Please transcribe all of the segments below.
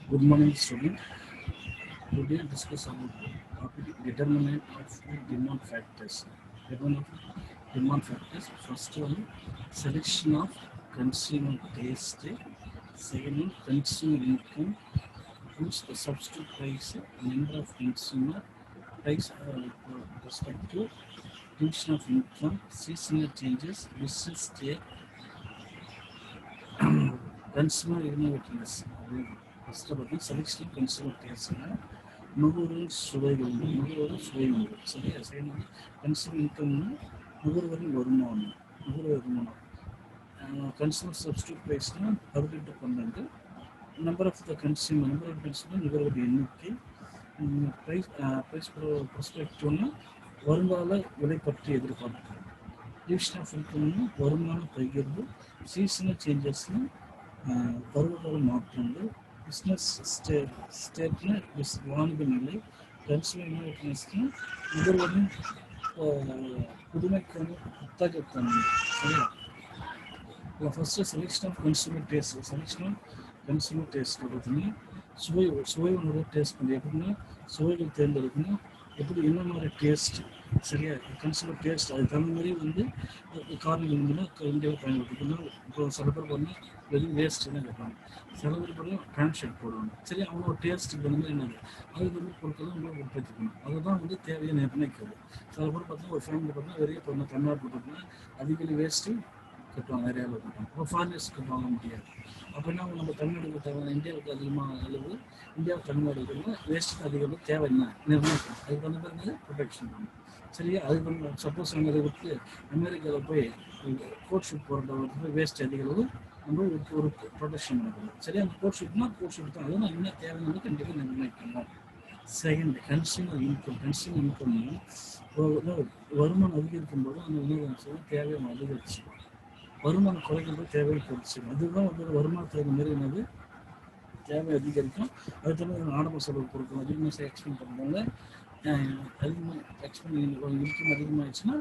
Good morning, student. Today discuss about topic determinant of demand factors. Demand factors. First one, selection of consumer taste. Second one, consumer income. Whose the substitute price, number of consumer price perspective, division of income, seasonal changes, business state, consumer innovativeness. First பார்த்தீங்கன்னா selection consumer டேஸ்ட்னா நுகர்வோர் சுவைகள் நுகர்வோர் சுவை உண்டு சரியா second consumer இன்கம்னா நுகர்வோரின் வருமானம் consumer substitute ப்ரைஸ்னா பதிலீட்டு பன்னெண்டு நம்பர் ஆஃப் கன்சூமர் நுகர்வோர் எண்ணிக்கை ப்ரைஸ் ப்ரொஸ்பெக்டிவ்னா வருங்கால விலை பற்றி எதிர்பார்ப்பு டிவிஷன் ஆஃப் இன்கம்னா வருமான பகிர்வு சீசனல் சேஞ்சஸ்னா பருவகால மாற்றங்கள் பிஸ்னஸ் ஸ்டேட்னா வாணிப நிலை கன்சூமர் இன்வெஸ்ட்மெண்ட்ஸ்னா நுகர்வோரின் புதுமைக்கான புத்தகத்தன்மை சரியா இல்லை first selection of consumer taste பார்த்தீங்கன்னா சுவை உணர்வு டேஸ்ட் பண்ணி எப்படின்னா சுவைகள் தேர்ந்தெடுக்கணும் எப்படி என்ன மாதிரி டேஸ்ட் சரியா கன்சூமர் டேஸ்ட் அதுக்கு தகுந்த மாதிரி வந்து காரணம் இருந்துன்னா இந்தியாவில் பயன்படுத்திக்கணும் இப்போ சில பேர் பார்த்தீங்கன்னா வெறும் வேஸ்ட்டுன்னு கேட்பாங்க சில பேர் பார்த்தீங்கன்னா பேண்ட் ஷர்ட் போடுவாங்க சரி அவங்களோட டேஸ்ட்டுக்கு வந்து என்னது அதுக்கு வந்து பொருட்கள் நம்ம உற்பத்தி பண்ணணும் அதுதான் வந்து தேவையை நிர்ணயிக்கிறது சில பேர் பார்த்தீங்கன்னா ஒரு ஃபேமிலி பார்த்தீங்கன்னா நிறைய இப்போ தமிழ்நாட்டில் பார்த்தீங்கன்னா அதிக வேஸ்ட்டு கட்டுவாங்க நிறைய அளவு கட்டுவாங்க இப்போ ஃபாரினர்ஸ்க்கு வாங்க முடியாது அப்படின்னா நம்ம தமிழ்நாடுக்கு தேவை இந்தியாவுக்கு அதிகமாக அளவு இந்தியாவுக்கு தமிழ்நாடுகளில் வேஸ்ட்டுக்கு அதிகம் தேவை என்ன நிர்ணயிக்கணும் அதுக்கு வந்து என்னது ப்ரொடெக்ஷன் பண்ணணும் சரியா அதுக்கு வந்து சப்போஸ் நம்ம அதை விட்டு அமெரிக்காவில் போய் கோட் ஷூட் போகிறத வேஸ்ட் அதிக அளவு நம்ம ஒரு ப்ரொடெக்ஷன் பண்ணணும் சரியா அந்த கோட் ஷூட்னா கோட் ஷூட் தான் அதுவும் என்ன தேவைன்னு கண்டிப்பாக நிர்ணயிக்கணும் செகண்ட் கன்சூமர் இன்கம்னா வருமானம் அதிகரிக்கும் போது அந்த உணவு தேவையான அதிகரிச்சு வருமானம் குறைக்கிறது தேவையை குறைச்சி அதுதான் வந்து வருமானத்துக்கு மாரி என்னது தேவை அதிகரிக்கும் அது தவிர ஆடம்பர செலவு கொடுக்கும் அதிகமாக எக்ஸ்பெண்ட் பண்ணுறதுனால அதிகமாக இன்கம் அதிகமாகிடுச்சுன்னா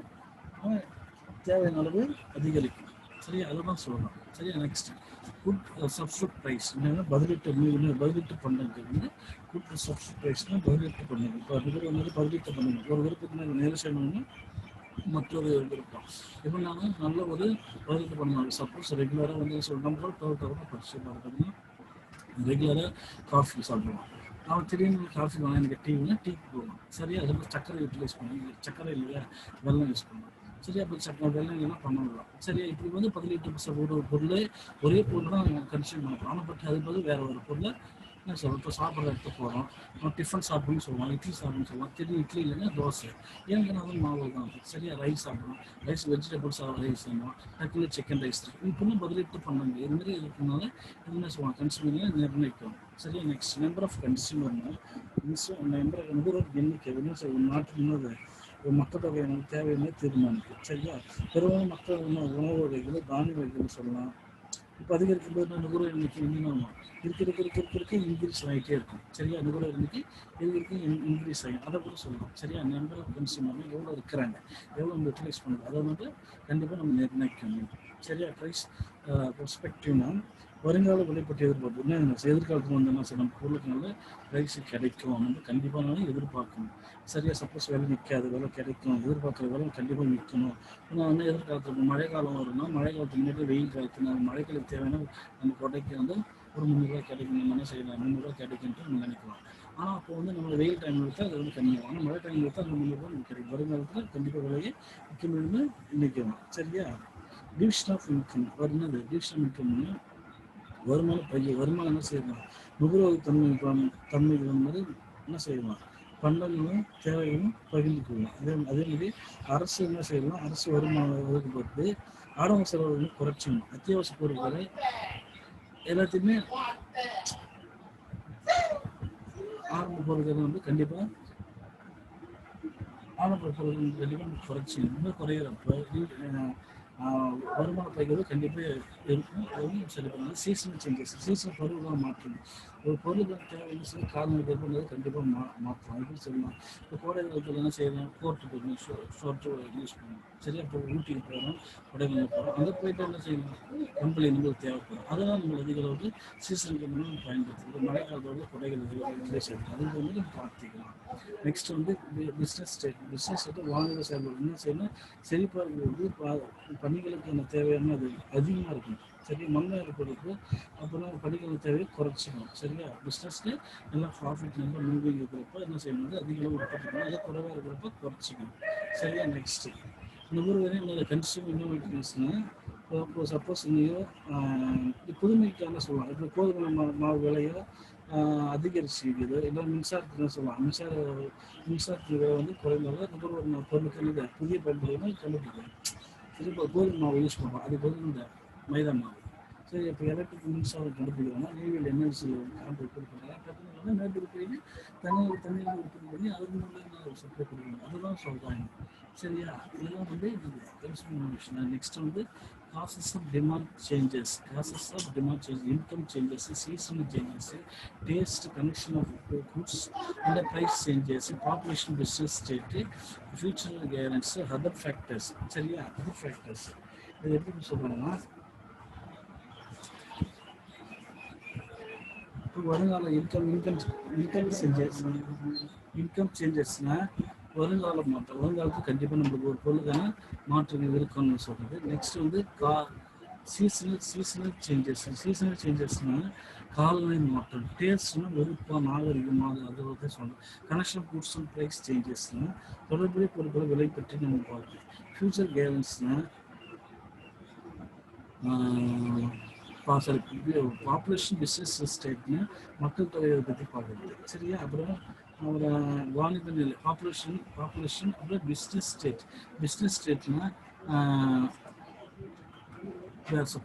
தேவையான அளவு அதிகரிக்கும் சரியா அதுதான் சொல்லலாம் சரியா நெக்ஸ்ட் குட் சப்ஸ்டியூட் ப்ரைஸ் என்னன்னா பதிலீட்டு பண்ணுறது குட் சப்ஸ்டியூட் ப்ரைஸ்னால் பதிலீட்டு பண்ணுங்க இப்போ அது வந்து பதிலீட்டு பண்ணுங்க ஒரு விருப்பத்துக்கு நேரம் செய்யணும்னா மற்றொரு விருப்பம் இப்போ நாங்கள் நல்ல ஒரு பதிலீட்டு பண்ணுவாங்க சப்போஸ் ரெகுலராக வந்து நம்ம படிச்சு பார்த்தோம்னா ரெகுலராக காஃபி சாப்பிடுவோம் அவன் திடீர்னு காஃபி வாங்க எனக்கு டீக்கு போகணும் சரியா அதுக்கு சக்கரை யூட்டிலைஸ் பண்ணி சக்கரை இல்லையா வெள்ளம் யூஸ் பண்ணுவோம் சரியா அப்போ வெள்ளம் இல்லைன்னா பண்ண முடியும் சரியா இப்படி வந்து பதிலீட்டு ஒரு பொருளை ஒரே பொருள் தான் கன்சியூம் பண்ணலாம் ஆனால் பட் அது பதில் வேற ஒரு பொருளை என்ன சொல்லுவோம் இப்போ சாப்பிட்ற இடத்துக்கு போகிறோம் நம்ம டிஃபன் சாப்பிட்ணும்னு சொல்லுவோம் இட்லி சாப்பிட்ணும்னு சொல்லுவோம் திடீர்னு இட்லி இல்லைன்னா தோசை ஏன்னா வந்து மாவு தான் சரியா ரைஸ் சாப்பிடணும் ரைஸ் வெஜிடபிள்ஸ் ரைஸ் செய்யணும் டக்குனு சிக்கன் ரைஸ் இப்படின்னு பதிலீட்டு பண்ணாங்க இது மாதிரி இருக்கிறதுனால என்ன சொல்லுவாங்க கன்சூமர் நிர்ணயிக்கும் சரியா நெக்ஸ்ட் நம்பர் ஆஃப் கன்சூமர்னா நுகர்வோர் எண்ணிக்கை என்ன சொல்லுவோம் நாட்டு இன்னொரு மக்கள் தொகை தேவையான தீர்மானிக்கும் சரியா பெரும்பாலும் மக்கள் உணவு வகைகள் தானிய வகைகள் சொல்லலாம் இப்போ அதிகரிக்கும் போது நுகர்வோர் எண்ணிக்கை இன்னும் இருக்க இன்க்ரீஸ் ஆகிட்டே இருக்கும் சரியா நுகர்வோர் எண்ணிக்கை இன்க்ரீஸ் ஆகும் அதை கூட சொல்லலாம் சரியா நம்பர் ஆஃப் கன்சூமர் எவ்வளோ இருக்கிறாங்க எவ்வளோ யூட்டிலைஸ் பண்ணுது அதை வந்து கண்டிப்பாக நம்ம நிர்ணயிக்கணும் சரியா ப்ரைஸ் பெர்ஸ்பெக்டிவ்னா வருங்கால விலைப்பற்றி எதிர்பார்ப்பு என்ன எதிர்காலத்தில் வந்து என்ன செய்யணும் பொருளுக்கு நல்ல ப்ரைஸ் கிடைக்கும் வந்து கண்டிப்பாக எதிர்பார்க்கணும் சரியா சப்போஸ் விலை நிற்காது விலை கிடைக்கும் எதிர்பார்க்குற விலை கண்டிப்பாக நிற்கணும் ஆனால் வந்து எதிர்காலத்துக்கு மழை காலம் வரும்னா மழை காலத்துக்கு முன்னாடி வெயில் காலத்துக்கு மழைக்காலத்துக்கு தேவையான நம்ம கொடைக்கு வந்து ஒரு 300 கிடைக்கும் நம்ம என்ன செய்யலாம் 300 கிடைக்குன்ட்டு நம்ம நினைக்கலாம் ஆனால் அப்போ வந்து நம்ம வெயில் டைம் எடுத்தால் அது வந்து கம்மியாகும் ஆனால் மழை டைம் எடுத்தால் அந்த 300 நமக்கு கிடைக்கும் வருங்காலத்தில் கண்டிப்பாக விலையை நிற்கணும்னு நினைக்கணும் சரியா டிவிஷன் ஆஃப் இன்கம் என்னது டிவிஷன் ஆஃப் இன்கம்னு வருமானம் என்ன செய்யலாம் நுகர்வோர் தன்மைகள் மாதிரி என்ன செய்யலாம் பண்டங்களும் தேவைகளும் பகிர்ந்து கொள்ளலாம் அதே மாதிரி அரசு என்ன செய்யலாம் அரசு வருமானம் ஒதுக்கப்பட்டு ஆடம்பர செலவுகளை குறைச்சிடணும் அத்தியாவசிய பொருட்களை எல்லாத்தையுமே ஆரம்ப பொருட்கள் வந்து கண்டிப்பாக ஆடம்பர பொருட்கள் கண்டிப்பாக குறைச்சிடணும் இன்னும் குறையிறப்ப வருமான பைகள் கண்டிப்பாக இருக்கும் அதுவும் சரி பண்ணாலும் சீசனல் சேஞ்சஸ் சீசனல் பருவமாக மாற்றணும் ஒரு பொருளுக்கு தேவையான சில காலங்கள் இருக்கும்போது கண்டிப்பாக மாற்றலாம் அதுவும் சொல்லலாம் இப்போ கோடை காலத்தில் என்ன செய்யலாம் கோட்டு போடணும் ஷர்ட்டு யூஸ் பண்ணணும் சரியா? இப்போ ஊட்டிக்கு போகிறோம், கொடைக்கானல் போகிறோம், அங்கே போயிட்டு என்ன செய்யணும், கம்பளி நம்மளுக்கு தேவைப்படும். அதெல்லாம் நம்ம அதிக அளவுக்கு சீசனுக்கு முன்னாடி பயன்படுத்துறது. மழை காலத்தோட கொடைகள் சேர்க்கணும், அதுக்கு வந்து நம்ம பார்த்துக்கலாம். நெக்ஸ்ட் வந்து பிஸ்னஸ் ஸ்டேட். பிஸ்னஸ் ஸ்டேட் வானிலை செயல்பாடு என்ன செய்யணும், செழிப்பாக பணிகளுக்கான தேவையான அது அதிகமாக இருக்கணும். சரி, மண்ணை இருக்கிறதுக்கு அப்புறம் பணிகள் தேவையை குறைச்சிக்கணும். சரியா? பிஸ்னஸ்க்கு நல்லா ப்ராஃபிட் நல்லா மூவிங் இருக்கிறப்ப என்ன செய்யணும், அதிக அளவு உற்பத்தி பண்ணணும், அதை குறைவாக இருக்கிறப்ப குறைச்சிக்கணும். சரியா? நெக்ஸ்ட்டு இந்த ஊர் வரையும் என்னோட கன்சியூம் இன்னோவேட்டிவ்ஸ்னா, இப்போ சப்போஸ் நீங்கள் புதுமைக்கான சொல்லலாம், இப்போ கோதுமை மாவு விலையோ அதிகரிச்சுக்குது, இல்லை மின்சாரத்துக்கு சொல்லலாம், மின்சாரத்துக்கு விலை வந்து குறைந்தது நுகர்வோர் பொருளுக்கு புதிய பயன்பாடுகள் கண்டுபிடிக்கும். சரி, இப்போ கோதுமை மாவு யூஸ் பண்ணுறோம், அது பதில் இந்த மைதா மாவு. சரி, இப்போ எலக்ட்ரிக் மின்சாரம் கண்டுபிடிக்கிறாங்கன்னா நெய்வேலி என்எல்சி கரண்ட் உற்பத்தி பண்ணுறாங்க, பார்த்தீங்கன்னா மேட்டூர் போய் தண்ணியில் உற்பத்தி பண்ணி அதுக்கு முன்னாடி சப்ளை கொடுக்குறாங்க, அதுதான் சொல்கிறாங்க. சரியா? இதெல்லாம் வந்து கன்சூமர். நெக்ஸ்ட் வந்து causes of demand changes. Income changes, seasonal changes, taste, connection of goods, இந்த price changes, population, business state, future currents, other factors. சரியா? அதர் ஃபேக்டர்ஸ் இது எப்படி சொல்கிறாங்கன்னா, இப்போ வருங்கால இன்கம் சேஞ்சஸ்னா வருங்கால மாற்றம். வருங்காலத்துக்கு கண்டிப்பாக நம்மளுக்கு ஒரு பொருளுக்கான மாற்றங்கள் இருக்கும்னு சொல்கிறது. நெக்ஸ்ட் வந்து சீசனல் சேஞ்சஸ்னா காலநிலை மாற்றம். டேஸ்ட்னா வெறுப்பாக நாகரிகமாக அதை வந்து சொல்லணும். கனெக்ஷன் குட்ஸ் அண்ட் ப்ரைஸ் சேஞ்சஸ்னா தொடர்புடைய பொருட்களை விலை பற்றி நம்ம பார்க்கணும். ஃபியூச்சர் கேரண்ட்ஸ்னா பாப்புலேஷன், பிஸ்னஸ் ஸ்டேட்னு மக்கள் தொகையை பற்றி பார்க்குறது. சரியா? அப்புறம் ஒரு வானிலை நிலை, பாப்புலேஷன் அப்புறம் பிஸ்னஸ் ஸ்டேட்னா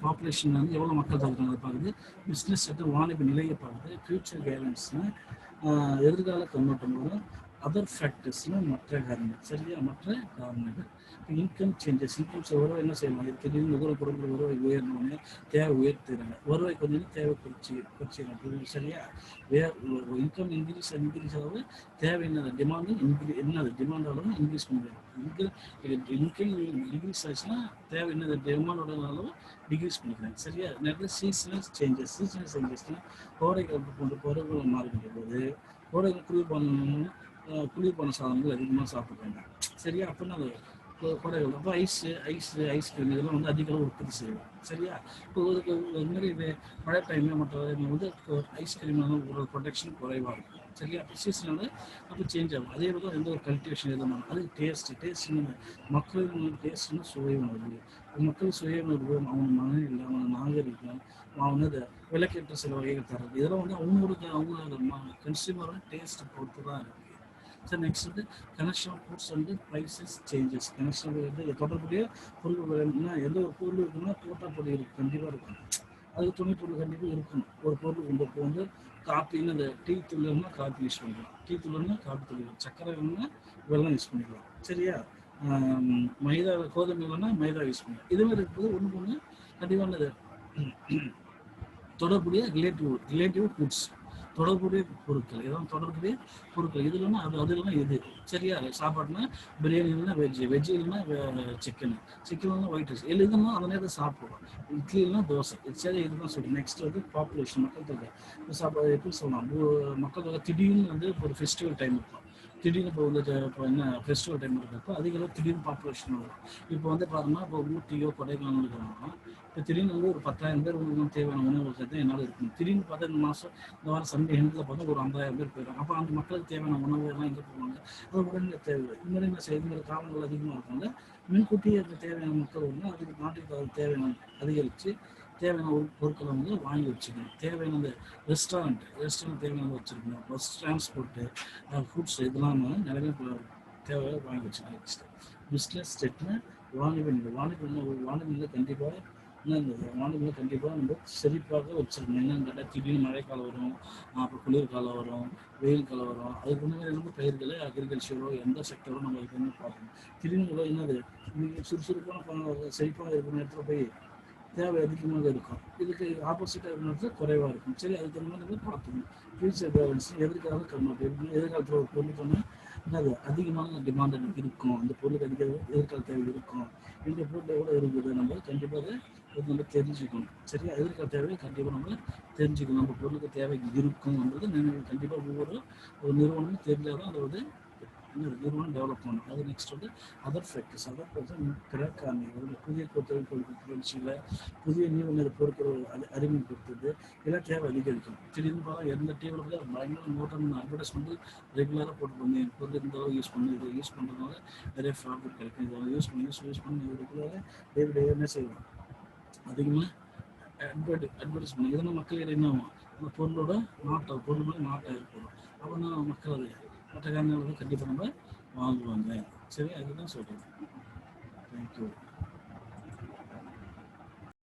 பாப்புலேஷன் வந்து எவ்வளோ மக்கள் தொகை அதை பார்க்குது. பிஸ்னஸ் ஸ்டேட் வானிலை நிலையை பார்க்குது. ஃபியூச்சர் கேரண்ட்ஸ்னா எதிர்கால கண்ணோட்டம் வரும். அதர் ஃபேக்டர்ஸ்னா மற்ற காரணங்கள். சரியா? மற்ற காரணங்கள். Income changes. வருவாய் என்ன செய்யலாம், திடீர்னு நுகர பொருட்கள் வருவாய் உயர்ந்தோடனே தேவை உயர்த்துறாங்க, வருவாய் கொஞ்சம் தேவை குறைச்சிக்கிறாங்க. சரியா? இன்கம் இன்க்ரீஸ் ஆகுது, தேவை என்னது டிமாண்டும் டிமாண்ட் அளவு இன்க்ரீஸ் பண்ணிக்கிறாங்க. இன்கம் இன்க்ரீஸ் ஆச்சுன்னா தேவை என்னது டிமாண்டோட அளவு டிக்ரீஸ் பண்ணிக்கிறாங்க. சரியா? நிறைய சீசனல் சேஞ்சஸ்னா கோடை காலத்து போன்ற பருவங்கள் மாறுகின்ற போது கோடைகள் குளிர்பான சாதனங்கள் அதிகமாக சாப்பிட்றாங்க. சரியா? அப்படின்னா அது கோடைகள் அப்போ ஐஸ்கிரீம் இதெல்லாம் வந்து அதிக அளவு உற்பத்தி செய்யலாம். சரியா? இப்போ ஒரு மாதிரி மழை டைமில் மற்ற வந்து ஐஸ்கிரீம் ஒரு ப்ரொடக்ஷன் குறைவாக இருக்கும். சரியா? சீசனால அப்போ சேஞ்ச் ஆகும். அதே மாதிரி எந்த ஒரு கல்டிவேஷன் எதுவும் அது டேஸ்ட்டு மக்களுக்கு டேஸ்ட்னு சுவை உணர்வு. மக்கள் சுய உணர்வு, அவங்க மனநிலை, அவங்க நாகரிகம், அவங்க அதை விலைக்கேற்ற சில வகைகள் தர்றது, இதெல்லாம் வந்து அவங்களோட கன்சியூமரோட டேஸ்ட்டை பொறுத்து தான் இருக்குது. ஸோ நெக்ஸ்ட் வந்து கனெக்ஷன் ஆஃப் ஃபுட்ஸ் வந்து ப்ரைஸஸ் சேஞ்சஸ். கனெக்ஷன் வந்து தொடர்புடைய பொருட்கள் எந்த ஒரு பொருள் இருக்குன்னா தோட்டாப்பொடி இருக்குது, கண்டிப்பாக இருக்கும். அதுக்கு துணை பொருள் கண்டிப்பாக இருக்கணும். ஒரு பொருள் கொண்டு இப்போ வந்து காப்பின்னு அந்த டீ தூள்னா காப்பி யூஸ் பண்ணிக்கலாம், டீ தூள்னா காப்பி தூள், சர்க்கரை வேணும்னா வெல்லம் யூஸ் பண்ணிக்கலாம். சரியா? மைதா கோதுமை இல்லைன்னா மைதா யூஸ் பண்ணிக்கலாம். இதுமாதிரி இருக்கும்போது ஒன்று கண்டிப்பானது தொடர்புடைய ரிலேட்டிவ் ஃபுட்ஸ், தொடர்புடைய பொருட்கள், ஏதாவது தொடர்புடைய பொருட்கள் இது இல்லைன்னா அது இல்லைன்னா இது. சரியா? சாப்பாடுனா பிரியாணி இல்லைன்னா வெஜ் இல்லைன்னா சிக்கன் இல்லைன்னா ஒயிட் ரைஸ், இதுன்னா அந்த நேரத்தில் சாப்பிடுவோம். இட்லி இல்லைன்னா தோசை. சரி, இதுதான் சொல்லுங்கள். நெக்ஸ்ட் வந்து பாப்புலேஷன், மக்கள் தொகை. சாப்பாடு எப்படி சொல்லலாம், மக்கள் தொகை திடீர்னு வந்து ஒரு ஃபெஸ்டிவல் டைம் இருக்கும், திடீர்னு இப்போ வந்து இப்போ என்ன ஃபெஸ்டிவல் டைம் இருக்கிறப்போ அதிக அளவு திடீர்னு பாப்புலேஷன் வரும். இப்போ வந்து பார்த்தோம்னா இப்போ ஊட்டியோ கொடைக்கானல் இருக்கிறாங்கன்னா இப்போ திடீர்னு வந்து ஒரு 10,000 பேர் உங்களுக்கு தேவையான உணவு சேர்த்து என்னால் இருக்கணும். திடீர்னு பார்த்தா இந்த வாரம் சண்டே ஹெண்டில் பார்த்தா ஒரு 50,000 பேர் போயிடும். அப்போ அந்த மக்களுக்கு தேவையான உணவு எல்லாம் எங்கே போவாங்க, அது உடனே தேவை. இந்த மாதிரி காரணங்கள் அதிகமாக இருக்காங்க. முன்கூட்டியே அதுக்கு தேவையான மக்கள் வந்து அதுக்கு நாட்டுக்கு தேவையான அதிகரித்து தேவையான பொருட்களை வந்து வாங்கி வச்சுக்கணும். தேவையான அந்த ரெஸ்டாரண்ட் தேவையான வச்சுருக்கணும். பஸ் டிரான்ஸ்போர்ட்டு, ஃபுட்ஸ் இதெல்லாம் நிறைய தேவை வாங்கி வச்சுக்கணும். பிஸ்னஸ் ஸ்டேட்னா வானிலை கண்டிப்பாக நம்ம செழிப்பாக வச்சிருக்கணும். என்னன்னு கேட்டால் திடீர்னு மழைக்காலம் வரும், அப்புறம் குளிர்காலம் வரும், வெயில் காலம் வரும். அதுக்கு முன்னாடி நம்ம பயிர்களை அக்ரிகல்ச்சரோ எந்த செக்டரோ நம்ம இதுன்னு பார்க்கணும். திடீர்னு என்னது சுறுசுறுப்பான செழிப்பாக இருக்கிற நேரத்தில் போய் தேவை அதிகமாக இருக்கும், இதுக்கு ஆப்போசிட்டாக இருக்கிறது குறைவாக இருக்கும். சரி, அதுக்கு தகுந்த மாதிரி பார்த்துக்கணும். ஃபியூச்சர் பேலன்ஸ் எதிர்கால கண்ணோட்டம். எதிர்காலத்தில் ஒரு பொருளுக்கான என்னது அதிகமான டிமாண்ட் இருக்கும், அந்த பொருளுக்கு அதிக எதிர்கால தேவை இருக்கும், இந்த பொருள் எவ்வளோ இருக்குது நம்ம கண்டிப்பாக அதை நம்ம தெரிஞ்சுக்கணும். சரியா? எதிர்கால தேவையை கண்டிப்பாக நம்ம தெரிஞ்சுக்கணும். நம்ம பொருளுக்கு தேவை இருக்கும்ன்றது கண்டிப்பாக ஒவ்வொரு ஒரு நிறுவனமும் தெரிஞ்சால் தான் அதோட நிறுவனம் டெவலப் பண்ணணும். அது நெக்ஸ்ட் வந்து அதர் ஃபேக்டர்ஸ் பிற காரணிகள், புதிய தொழில்நுட்ப புரட்சியில் புதிய நீர் பொருட்கள் அறிமுகப்படுத்துறது எல்லாம் தேவை அதிகரிக்கும். திடீர்னு பார்த்தா எந்த டிவியில் கூட பயங்கர மோட்டர் அட்வர்டைஸ்மெண்ட் ரெகுலராக போட்டு பண்ணி பொருள் இந்த அளவு யூஸ் பண்ணி இதை யூஸ் பண்ணுறதுனால நிறைய ப்ராஃபிட் கிடைக்கும். இதை யூஸ் பண்ணி ரெகுலராக டே என்ன செய்வோம் அதிகமாக அட்வர்டைஸ் பண்ணி இதனால் மக்கள் என்ன ஆகும், அந்த பொருளோட பொருள் மேலே நாட்டம் ஏற்படும். அப்போனா மக்கள் அது மற்ற காரணங்களுக்கு கண்டிப்பாக நம்ம வாங்குவாங்க. சரி, அதுதான் சொல்கிறேன். தேங்க்யூ.